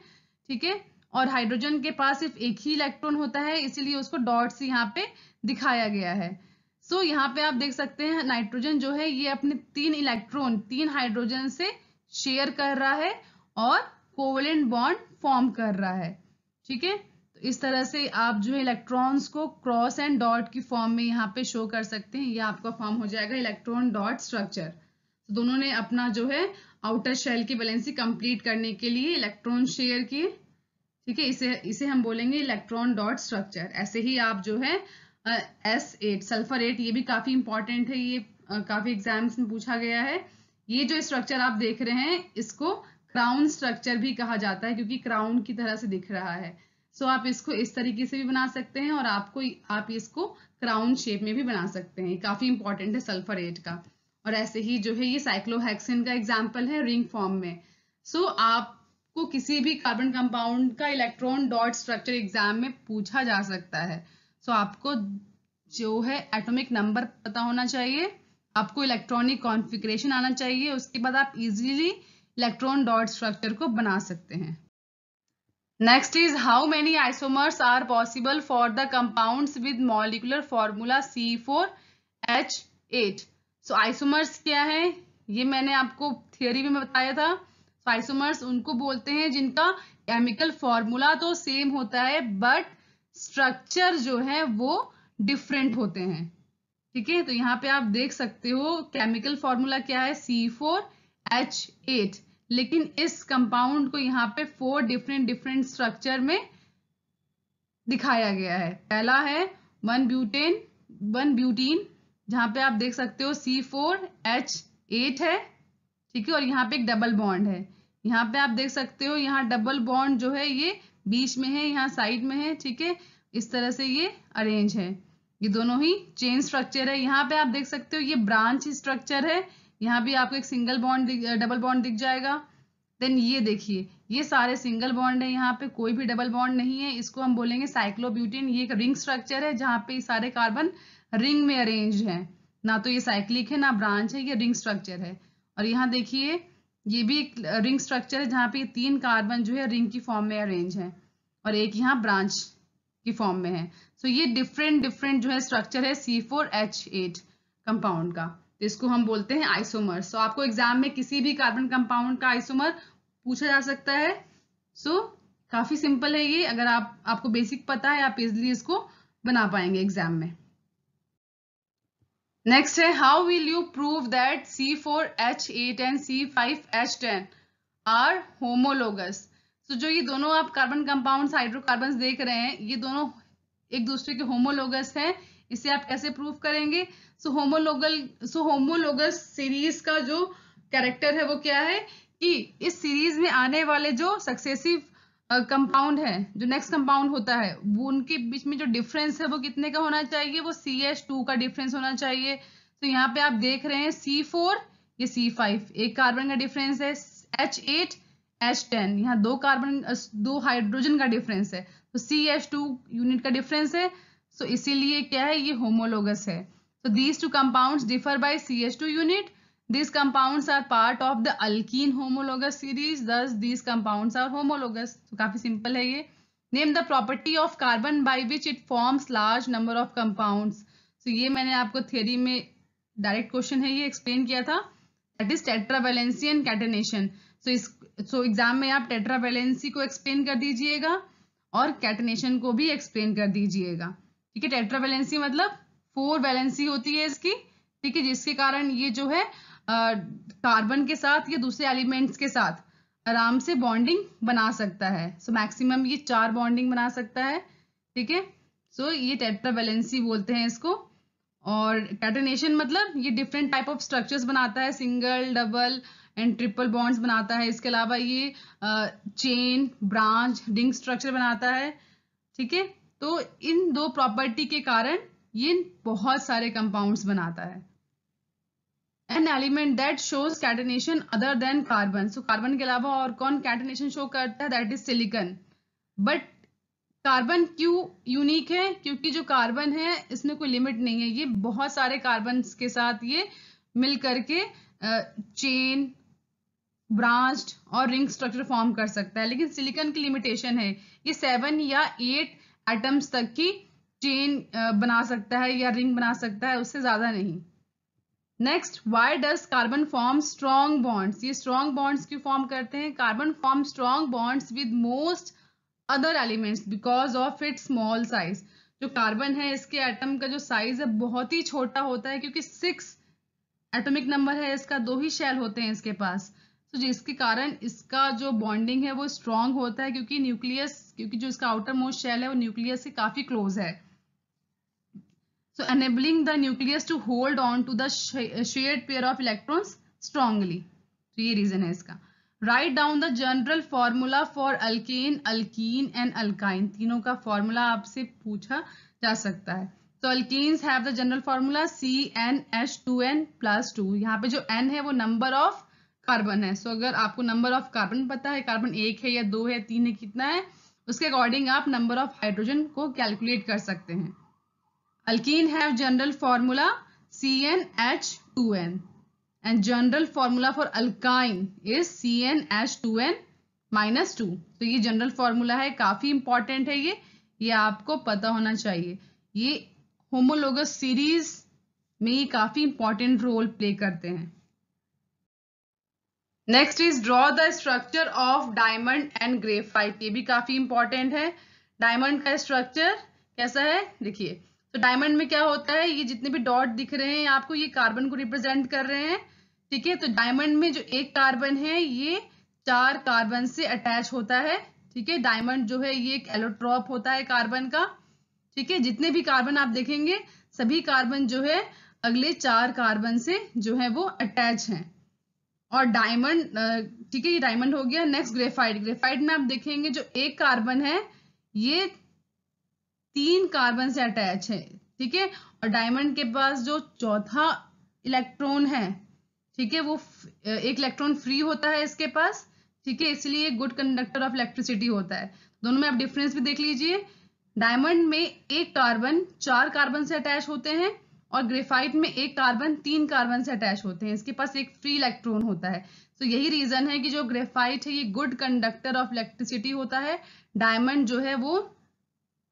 ठीक है। और हाइड्रोजन के पास सिर्फ एक ही इलेक्ट्रॉन होता है इसीलिए उसको डॉट से यहाँ पे दिखाया गया है। सो यहाँ पे आप देख सकते हैं नाइट्रोजन जो है ये अपने 3 इलेक्ट्रॉन 3 हाइड्रोजन से शेयर कर रहा है और कोवेलेंट बॉन्ड फॉर्म कर रहा है, ठीक है। तो इस तरह से आप जो है इलेक्ट्रॉन्स को क्रॉस एंड डॉट की फॉर्म में यहाँ पे शो कर सकते हैं। ये आपका फॉर्म हो जाएगा इलेक्ट्रॉन डॉट स्ट्रक्चर। तो दोनों ने अपना जो है आउटर शेल की वैलेंसी कंप्लीट करने के लिए इलेक्ट्रॉन शेयर किए, ठीक है। इसे हम बोलेंगे इलेक्ट्रॉन डॉट स्ट्रक्चर। ऐसे ही आप जो है S8 सल्फरेट, ये भी काफी इंपॉर्टेंट है, ये काफी एग्जाम्स में पूछा गया है। ये जो स्ट्रक्चर आप देख रहे हैं इसको क्राउन स्ट्रक्चर भी कहा जाता है क्योंकि क्राउन की तरह से दिख रहा है। सो आप इसको इस तरीके से भी बना सकते हैं और आप इसको क्राउन शेप में भी बना सकते हैं। काफी इंपॉर्टेंट है सल्फरेट का। और ऐसे ही जो है ये साइक्लोहेक्सेन का एग्जाम्पल है रिंग फॉर्म में। सो आपको किसी भी कार्बन कंपाउंड का इलेक्ट्रॉन डॉट स्ट्रक्चर एग्जाम में पूछा जा सकता है। सो आपको जो है एटॉमिक नंबर पता होना चाहिए, आपको इलेक्ट्रॉनिक कॉन्फ़िगरेशन आना चाहिए, उसके बाद आप इजीली इलेक्ट्रॉन डॉट स्ट्रक्चर को बना सकते हैं। Next is how many isomers are possible for the compounds with molecular formula C4H8। So isomers क्या है ये मैंने आपको थियोरी में बताया था। सो आइसोमर्स उनको बोलते हैं जिनका केमिकल फॉर्मूला तो सेम होता है बट स्ट्रक्चर जो है वो डिफरेंट होते हैं, ठीक है। तो यहाँ पे आप देख सकते हो केमिकल फॉर्मूला क्या है C4H8, लेकिन इस कंपाउंड को यहाँ पे 4 डिफरेंट स्ट्रक्चर में दिखाया गया है। पहला है 1 ब्यूटीन जहां पे आप देख सकते हो C4H8 है, ठीक है। और यहाँ पे एक डबल बॉन्ड है, यहाँ पे आप देख सकते हो यहाँ डबल बॉन्ड जो है ये बीच में है, यहाँ साइड में है, ठीक है। इस तरह से ये अरेंज है, ये दोनों ही चेन स्ट्रक्चर है। यहाँ पे आप देख सकते हो ये ब्रांच स्ट्रक्चर है, यहाँ भी आपको एक सिंगल बॉन्ड डबल बॉन्ड दिख जाएगा। देन ये देखिए ये सारे सिंगल बॉन्ड है, यहाँ पे कोई भी डबल बॉन्ड नहीं है, इसको हम बोलेंगे साइक्लोब्यूटेन। ये एक रिंग स्ट्रक्चर है जहाँ पे सारे कार्बन रिंग में अरेंज है, ना तो ये साइक्लिक है ना ब्रांच है, ये रिंग स्ट्रक्चर है। और यहाँ देखिए ये भी एक रिंग स्ट्रक्चर है जहाँ पे 3 कार्बन जो है रिंग की फॉर्म में अरेंज है और एक यहाँ ब्रांच की फॉर्म में है। सो ये डिफरेंट जो है स्ट्रक्चर है C4H8 कंपाउंड का, तो इसको हम बोलते हैं आइसोमर। सो आपको एग्जाम में किसी भी कार्बन कंपाउंड का आइसोमर पूछा जा सकता है। सो काफी सिंपल है ये, अगर आपको बेसिक पता है आप इजिली इसको बना पाएंगे एग्जाम में। नेक्स्ट है how will you prove that C4H8 and C5H10 are homologous. तो जो ये दोनों आप कार्बन कंपाउंड हाइड्रोकार्बन्स देख रहे हैं ये दोनों एक दूसरे के होमोलोगस हैं, इसे आप कैसे प्रूव करेंगे। सो होमोलोगस सीरीज का जो कैरेक्टर है वो क्या है कि इस सीरीज में आने वाले जो सक्सेसिव कंपाउंड है, जो नेक्स्ट कंपाउंड होता है, वो उनके बीच में जो डिफरेंस है वो कितने का होना चाहिए, वो CH2 का डिफरेंस होना चाहिए। तो यहाँ पे आप देख रहे हैं C4 ये C5 एक कार्बन का डिफरेंस है, H8 H10 यहाँ दो हाइड्रोजन का डिफरेंस है, तो CH2 यूनिट का डिफरेंस है। सो इसीलिए क्या है ये होमोलोगस है। So these two compounds differ by CH2 unit. These compounds are part of the alkene homologous series. Thus these compounds are homologous. So काफी simple है ये। Name the property of carbon by which it forms large number of compounds. So ये मैंने आपको theory में direct question है ये explain किया था। That is tetravalency and catenation. So exam में आप tetravalency को explain कर दीजिएगा और catenation को भी explain कर दीजिएगा। ठीक है, tetravalency मतलब 4 वैलेंसी होती है इसकी, ठीक है, जिसके कारण ये जो है कार्बन के साथ या दूसरे एलिमेंट्स के साथ आराम से बॉन्डिंग बना सकता है। सो मैक्सिमम ये 4 बॉन्डिंग बना सकता है। ठीक है, सो ये टेट्रावैलेंसी बोलते हैं इसको। और कैटेनेशन मतलब ये डिफरेंट टाइप ऑफ स्ट्रक्चर्स बनाता है, single double and triple bonds बनाता है। इसके अलावा ये चेन ब्रांच रिंग स्ट्रक्चर बनाता है। ठीक है, तो इन दो प्रॉपर्टी के कारण ये बहुत सारे कंपाउंड्स बनाता है। An element that shows catenation other than carbon. So carbon के अलावा और कौन कैटेनेशन शो करता है, that is silicon. But carbon क्यों यूनिक है, क्योंकि जो कार्बन है इसमें कोई लिमिट नहीं है, ये बहुत सारे कार्बन के साथ ये मिल करके चेन ब्रांच्ड और रिंग स्ट्रक्चर फॉर्म कर सकता है। लेकिन सिलिकॉन की लिमिटेशन है, ये 7 या 8 एटम्स तक की चेन बना सकता है या रिंग बना सकता है, उससे ज्यादा नहीं। Next, why does carbon form strong bonds. ये स्ट्रॉन्ग बॉन्ड्स क्यों फॉर्म करते हैं। Carbon form strong bonds with most other elements because of its small size. जो कार्बन है इसके एटम का जो साइज है बहुत ही छोटा होता है, क्योंकि 6 एटॉमिक नंबर है इसका, 2 ही शेल होते हैं इसके पास। तो जिसके कारण इसका जो बॉन्डिंग है वो स्ट्रॉन्ग होता है, क्योंकि जो इसका आउटर मोस्ट शेल है वो न्यूक्लियस से काफी क्लोज है। So enabling the nucleus to hold on to the shared pair of electrons strongly. तो ये reason है इसका। Write down the general formula for alkane, alkene and alkyne. तीनों का formula आपसे पूछा जा सकता है। So alkenes have the general formula CnH2n+2. यहाँ पे जो n है वो number of carbon है। So अगर आपको number of carbon पता है, कार्बन 1 है या 2 है 3 है कितना है, उसके अकॉर्डिंग आप number of hydrogen को कैलकुलेट कर सकते हैं। Alkene have general formula CnH2n and general formula for alkyne is CnH2n-2। तो ये जनरल फॉर्मूला है, काफी इंपॉर्टेंट है ये आपको पता होना चाहिए। ये होमोलोगस सीरीज में ये काफी इंपॉर्टेंट रोल प्ले करते हैं। Next is draw the structure of diamond and graphite. ये भी काफी इंपॉर्टेंट है। डायमंड का स्ट्रक्चर कैसा है देखिए। तो डायमंड में क्या होता है, ये जितने भी डॉट दिख रहे हैं आपको ये कार्बन को रिप्रेजेंट कर रहे हैं। ठीक है, तो डायमंड में जो एक कार्बन है ये 4 कार्बन से अटैच होता है। ठीक है, डायमंड जो है ये एक एलोट्रॉप होता है कार्बन का। ठीक है, जितने भी कार्बन आप देखेंगे सभी कार्बन जो है अगले 4 कार्बन से जो है वो अटैच हैं। और डायमंड, ठीक है, ये डायमंड हो गया। Next graphite. ग्रेफाइट में आप देखेंगे जो एक कार्बन है ये 3 कार्बन से अटैच है। ठीक है, और डायमंड के पास जो चौथा इलेक्ट्रॉन है, ठीक है, वो एक इलेक्ट्रॉन फ्री होता है इसके पास। ठीक है, इसलिए गुड कंडक्टर ऑफ इलेक्ट्रिसिटी होता है। दोनों में आप डिफरेंस भी देख लीजिए। डायमंड में एक कार्बन 4 कार्बन से अटैच होते हैं और ग्रेफाइट में एक कार्बन 3 कार्बन से अटैच होते हैं, इसके पास एक फ्री इलेक्ट्रॉन होता है। तो यही रीजन है कि जो ग्रेफाइट है ये गुड कंडक्टर ऑफ इलेक्ट्रिसिटी होता है, डायमंड जो है वो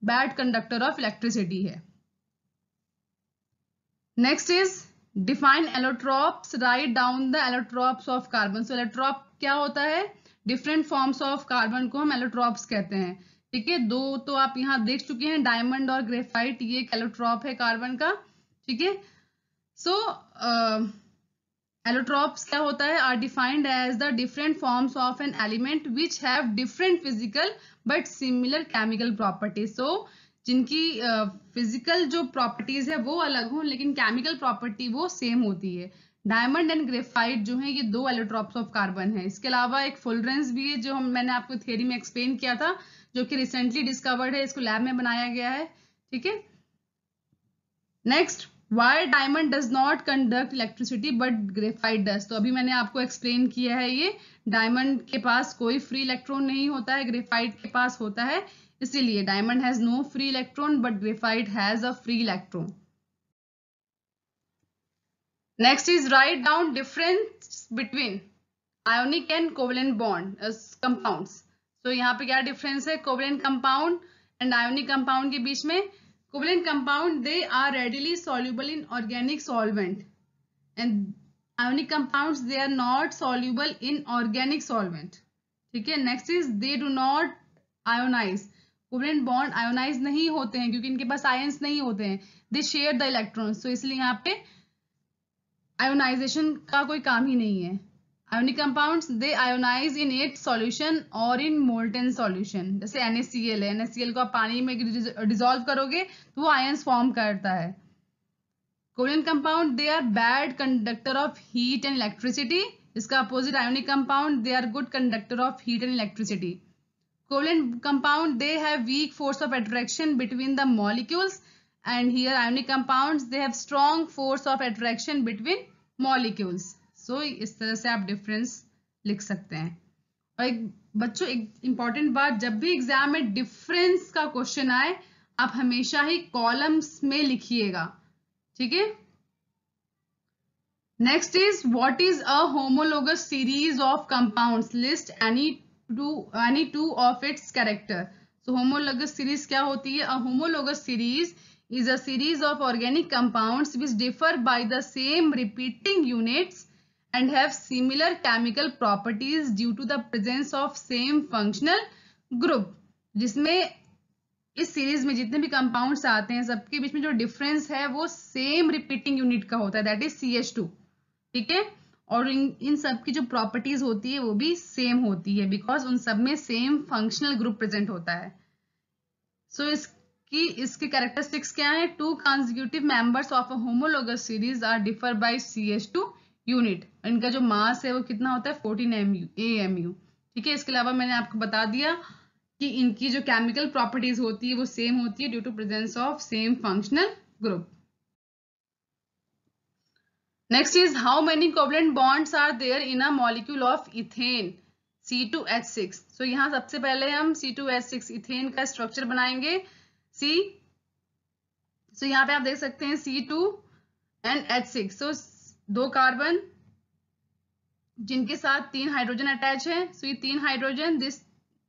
बैड कंडक्टर ऑफ इलेक्ट्रिसिटी है। Next is define allotropes, write down the allotropes of carbon. So allotrope क्या होता है? डिफरेंट फॉर्म्स ऑफ कार्बन को हम एलोट्रॉप्स कहते हैं। ठीक है, दो तो आप यहाँ देख चुके हैं, डायमंड और ग्रेफाइट, ये एक एलोट्रॉप है कार्बन का। ठीक है, सो एलोट्रॉप्स क्या होता है? Are defined as the different forms of an element which have different physical but similar chemical properties. So जिनकी फिजिकल जो प्रॉपर्टीज है वो अलग हो लेकिन केमिकल प्रॉपर्टी वो सेम होती है। डायमंड एंड ग्रेफाइट जो है ये दो एलोट्रॉप्स ऑफ कार्बन है। इसके अलावा एक फुलरेंस भी है जो मैंने आपको थ्योरी में एक्सप्लेन किया था, जो कि रिसेंटली डिस्कवर्ड है, इसको लैब में बनाया गया है। ठीक है, next, why diamond does not conduct electricity but graphite does. तो अभी मैंने आपको एक्सप्लेन किया है, ये डायमंड के पास कोई फ्री इलेक्ट्रॉन नहीं होता है, ग्रेफाइट के पास होता है, इसीलिए diamond has no free electron but graphite has a free electron. Next is write down difference between ionic and covalent bond compounds. तो यहाँ पे क्या डिफरेंस है covalent compound and ionic compound के बीच में? Covalent compound, they are readily soluble in organic solvent, and ionic compounds, they are not soluble in organic solvent. ठीक है, next is they do not ionize. Covalent bond ionize नहीं होते हैं क्योंकि इनके पास ions नहीं होते हैं, they share the electrons, so इसलिए यहाँ पे ionization का कोई काम ही नहीं है। Ionic compounds, they ionize in its solution or in molten solution. जैसे NaCl है, NaCl को आप पानी में डिसॉल्व करोगे तो वो आयंस फॉर्म करता है। Covalent compound, they are bad conductor of heat and electricity. इसका opposite ionic compound, they are good conductor of heat and electricity. Covalent compound, they have weak force of attraction between the molecules, and here ionic compounds, they have strong force of attraction between molecules. सो इस तरह से आप difference लिख सकते हैं। और बच्चों एक इंपॉर्टेंट बात, जब भी एग्जाम में डिफरेंस का क्वेश्चन आए आप हमेशा ही कॉलम्स में लिखिएगा। ठीक है, next is what is a homologous series of compounds, list any two of its character. So homologous series क्या होती है? A homologous series is a series of organic compounds which differ by the same repeating units and have similar chemical properties due to the presence of same functional group. जिसमें इस series में जितने भी compounds आते हैं सबके बीच में जो डिफरेंस है वो सेम रिपीटिंग यूनिट का होता है, दैट इज CH2। ठीक है, और इन सब की जो प्रॉपर्टीज होती है वो भी सेम होती है बिकॉज उन सब में सेम फंक्शनल ग्रुप प्रेजेंट होता है। सो इसके कैरेक्टरिस्टिक्स क्या है? Two consecutive members of a homologous series are differ by CH2 unit. इनका जो मास है वो कितना होता है? 14 AMU। ठीक है, इसके अलावा मैंने आपको बता दिया कि इनकी जो केमिकल प्रॉपर्टीज होती है वो सेम होती है due to presence of same functional group. Next is how many covalent bonds are there in a molecule of ethane C2H6। So यहाँ सबसे पहले हम C2H6 इथेन का स्ट्रक्चर बनाएंगे। सो यहाँ पे आप देख सकते हैं C2 and H6। सो दो कार्बन जिनके साथ 3 हाइड्रोजन अटैच है। सो ये 3 हाइड्रोजन, दिस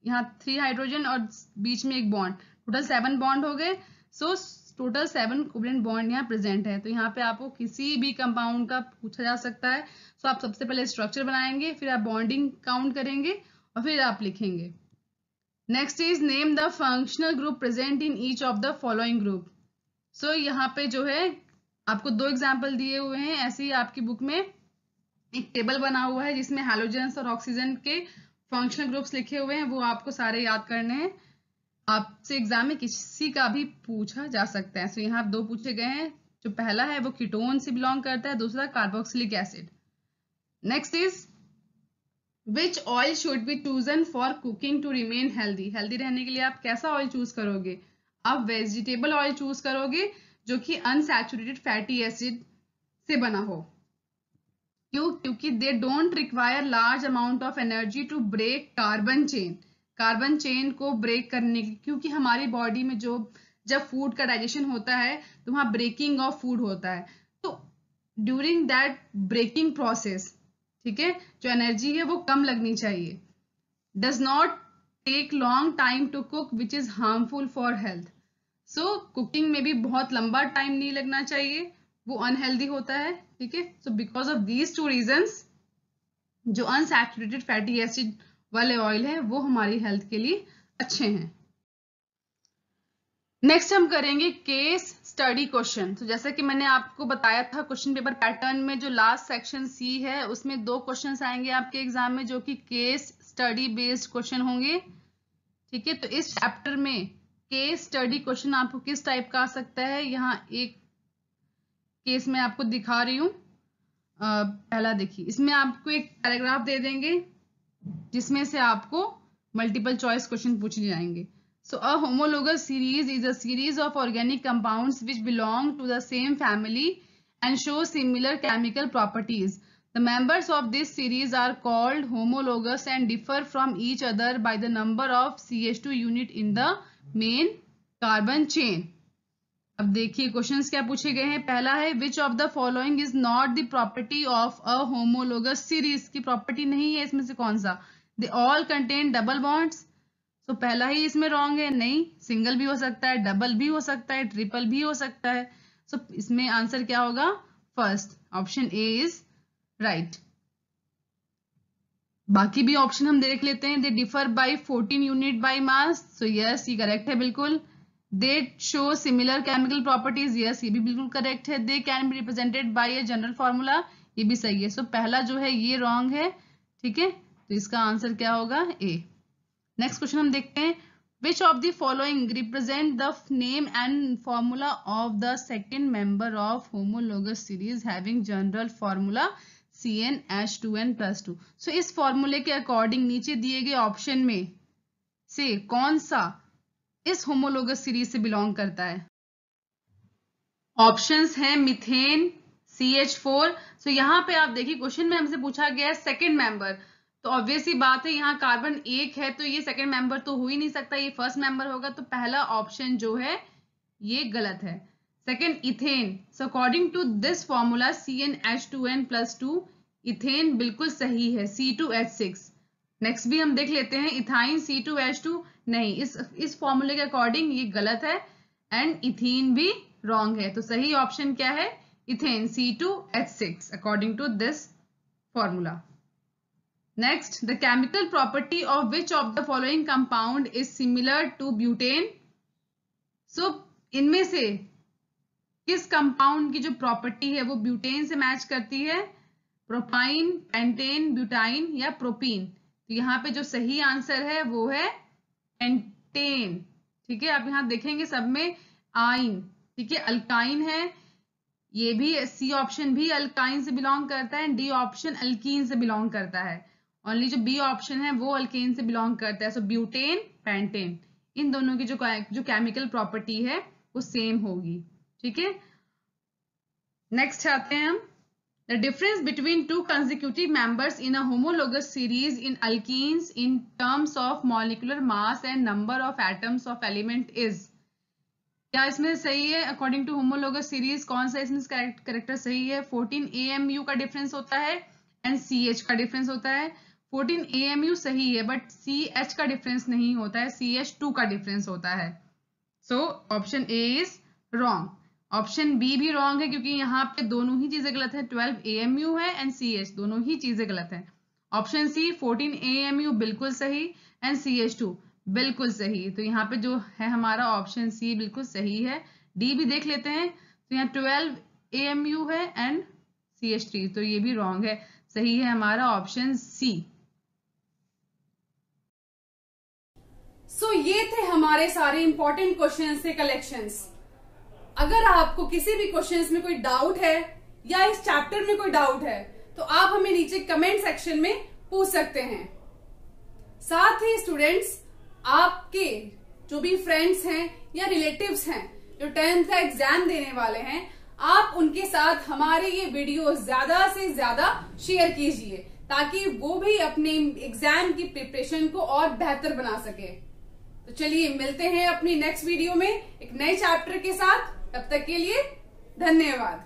यहाँ 3 हाइड्रोजन और बीच में एक बॉन्ड, टोटल 7 बॉन्ड हो गए। सो टोटल 7 कोवेलेंट बॉन्ड यहाँ प्रेजेंट है। तो यहाँ पे आपको किसी भी कंपाउंड का पूछा जा सकता है। सो आप सबसे पहले स्ट्रक्चर बनाएंगे, फिर आप बॉन्डिंग काउंट करेंगे और फिर आप लिखेंगे। Next is name the functional group present in each of the following group. So यहाँ पे जो है आपको 2 एग्जाम्पल दिए हुए हैं। ऐसे ही आपकी बुक में एक टेबल बना हुआ है जिसमें हैलोजेंस और ऑक्सीजन के फंक्शनल ग्रुप्स लिखे हुए हैं, वो आपको सारे याद करने हैं। आपसे एग्जाम में किसी का भी पूछा जा सकता है। सो यहाँ 2 पूछे गए हैं। जो पहला है वो कीटोन से बिलोंग करता है, दूसरा carboxylic acid. Next is which oil should be chosen for cooking to remain healthy. Healthy रहने के लिए आप कैसा ऑयल चूज करोगे? आप वेजिटेबल ऑयल चूज करोगे जो कि अनसैचुरेटेड फैटी एसिड से बना हो। क्यों? क्योंकि they don't require large amount of energy to break carbon chain. Carbon chain को ब्रेक करने की, क्योंकि हमारी बॉडी में जो जब फूड का डाइजेशन होता है तो वहां ब्रेकिंग ऑफ फूड होता है, तो ड्यूरिंग दैट ब्रेकिंग प्रोसेस, ठीक है, जो एनर्जी है वो कम लगनी चाहिए। Does not take long time to cook which is harmful for health. So cooking में भी बहुत लंबा टाइम नहीं लगना चाहिए, वो अनहेल्दी होता है, ठीक है। So because of these two reasons जो अनसैचुरेटेड फैटी एसिड वाले ऑयल है वो हमारी हेल्थ के लिए अच्छे हैं। नेक्स्ट हम करेंगे केस स्टडी क्वेश्चन। तो जैसा कि मैंने आपको बताया था क्वेश्चन पेपर पैटर्न में जो लास्ट सेक्शन सी है उसमें 2 क्वेश्चंस आएंगे आपके एग्जाम में जो कि केस स्टडी बेस्ड क्वेश्चन होंगे, ठीक है। तो इस चैप्टर में केस स्टडी क्वेश्चन आपको किस टाइप का आ सकता है, यहाँ एक केस मैं आपको दिखा रही हूँ। पहला देखिए, इसमें आपको एक पैराग्राफ दे देंगे जिसमें से आपको मल्टीपल चॉइस क्वेश्चन पूछे जाएंगे। So a homologous series is a series of organic compounds which belong to the same family and show similar chemical properties. The members of this series are called homologous and differ from each other by the number of CH2 unit in the main carbon chain. अब देखिए questions क्या पूछे गए हैं। पहला है which of the following is not the property of a homologous series, की property नहीं है इसमें से कौन सा। They all contain double bonds. तो पहला ही इसमें रॉन्ग है, नहीं, सिंगल भी हो सकता है, डबल भी हो सकता है, ट्रिपल भी हो सकता है। सो इसमें आंसर क्या होगा, first option A is right. बाकी भी ऑप्शन हम देख लेते हैं। They differ by 14 unit by mass, so yes ये करेक्ट है बिल्कुल। दे show similar chemical properties, yes ये भी बिल्कुल करेक्ट है। They can be represented by a general formula, ये भी सही है। सो पहला जो है ये रॉन्ग है, ठीक है, तो इसका आंसर क्या होगा, ए। नेक्स्ट क्वेश्चन हम देखते हैं। Which of the following represent the name and formula of the second member of homologous series having general formula CnH2n+2। सो इस फॉर्मूले के अकॉर्डिंग नीचे दिए गए ऑप्शन में से कौन सा इस होमोलोगस सीरीज से बिलोंग करता है। ऑप्शंस हैं मिथेन, CH4। सो यहाँ पे आप देखिए क्वेश्चन में हमसे पूछा गया है सेकेंड मेंबर, तो ऑब्वियस ही बात है यहाँ कार्बन 1 है तो ये सेकंड मेंबर तो हो ही नहीं सकता, ये फर्स्ट मेंबर होगा। तो पहला ऑप्शन जो है ये गलत है। Second ethane, so according to this formula CnH2n+2, ethane बिल्कुल सही है, C2H6। नेक्स्ट भी हम देख लेते हैं, इथाइन C2H2 नहीं, इस फॉर्मूले के अकॉर्डिंग ये गलत है एंड इथीन भी रॉन्ग है। तो सही ऑप्शन क्या है, ethane C2H6 according to this formula. Next, the chemical property of which of the following compound is similar to butane? So, इनमें से किस कंपाउंड की जो प्रॉपर्टी है वो ब्यूटेन से मैच करती है, प्रोपाइन, पेंटेन, ब्यूटाइन या प्रोपीन। तो यहाँ पे जो सही आंसर है वो है पेंटेन, ठीक है। आप यहाँ देखेंगे सब में आइन, ठीक है, अल्काइन है, ये भी सी ऑप्शन भी अल्काइन से बिलोंग करता है, डी ऑप्शन अल्कीन से बिलोंग करता है, ओनली जो बी ऑप्शन है वो अल्केन से बिलोंग करता है। सो ब्यूटेन, पेंटेन, इन दोनों की जो केमिकल प्रॉपर्टी है वो सेम होगी, ठीक है। नेक्स्ट आते हैं हम, the difference between two consecutive members in a homologous series in alkenes in terms of molecular mass and number of atoms of element is. क्या इसमें सही है अकॉर्डिंग टू होमोलोगस सीरीज, कौन सा इसमें करेक्टर सही है। 14 AMU का डिफरेंस होता है एंड CH का डिफरेंस होता है। 14 AMU सही है बट CH का डिफरेंस नहीं होता है, CH2 का डिफरेंस होता है। So option A is wrong. Option B भी रॉन्ग है क्योंकि यहाँ पे दोनों ही चीजें गलत है, 12 AMU है एंड CH, दोनों ही चीजें गलत है। ऑप्शन सी 14 AMU बिल्कुल सही एंड CH2 बिल्कुल सही। तो यहाँ पे जो है हमारा ऑप्शन सी बिल्कुल सही है। डी भी देख लेते हैं, तो यहाँ 12 AMU है एंड CH3, तो ये भी रॉन्ग है। सही है हमारा ऑप्शन सी। सो ये थे हमारे सारे इंपॉर्टेंट क्वेश्चंस के कलेक्शंस। अगर आपको किसी भी क्वेश्चंस में कोई डाउट है या इस चैप्टर में कोई डाउट है तो आप हमें नीचे कमेंट सेक्शन में पूछ सकते हैं। साथ ही स्टूडेंट्स, आपके जो भी फ्रेंड्स हैं या रिलेटिव्स हैं जो 10th का एग्जाम देने वाले हैं, आप उनके साथ हमारे ये वीडियो ज्यादा से ज्यादा शेयर कीजिए ताकि वो भी अपने एग्जाम की प्रिपरेशन को और बेहतर बना सके। तो चलिए मिलते हैं अपनी नेक्स्ट वीडियो में एक नए चैप्टर के साथ। तब तक के लिए धन्यवाद।